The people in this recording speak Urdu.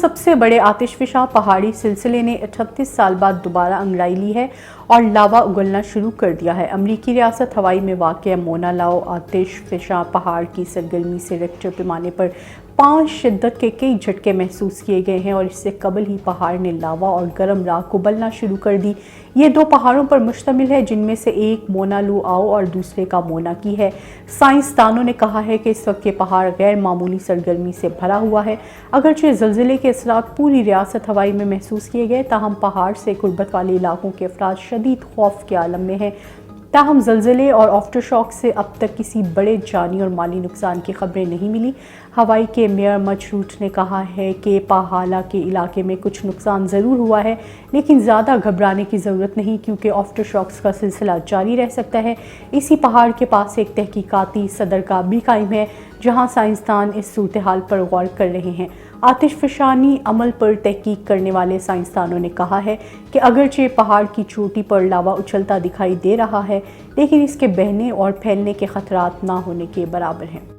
سب سے بڑے آتش فشاں پہاڑی سلسلے نے 38 سال بعد دوبارہ انگڑائی لی ہے اور لاوا اگلنا شروع کر دیا ہے۔ امریکی ریاست ہوائی میں واقع مونا لاؤ آتش فشاں پہاڑ کی سرگرمی سے ریکٹر پیمانے پر 5 شدت کے کئی جھٹکے محسوس کیے گئے ہیں اور اس سے قبل ہی پہاڑ نے لاوا اور گرم راکھ ابلنا شروع کر دی۔ یہ 2 پہاڑوں پر مشتمل ہے، جن میں سے ایک مونا لوآو اور دوسرے کا مونا کی ہے۔ سائنسدانوں نے کہا ہے کہ اس وقت یہ پہاڑ غیر معمولی سرگرمی سے بھرا ہوا ہے۔ اگرچہ زلزلے کے اثرات پوری ریاست ہوائی میں محسوس کیے گئے، تاہم پہاڑ سے قربت والے علاقوں کے افراد شدید خوف کے عالم میں ہیں۔ تاہم زلزلے اور آفٹر شاک سے اب تک کسی بڑے جانی اور مالی نقصان کی خبریں نہیں ملی۔ ہوائی کے میئر مچ روٹ نے کہا ہے کہ پاہالا کے علاقے میں کچھ نقصان ضرور ہوا ہے، لیکن زیادہ گھبرانے کی ضرورت نہیں، کیونکہ آفٹر شاکس کا سلسلہ جاری رہ سکتا ہے۔ اسی پہاڑ کے پاس ایک تحقیقاتی صدرگاہ بھی قائم ہے، جہاں سائنسدان اس صورتحال پر غور کر رہے ہیں۔ آتش فشانی عمل پر تحقیق کرنے والے سائنسدانوں نے کہا ہے کہ اگرچہ پہاڑ کی چوٹی پر لاوا اچھلتا دکھائی دے رہا ہے، لیکن اس کے بہنے اور پھیلنے کے خطرات نہ ہونے کے برابر ہیں۔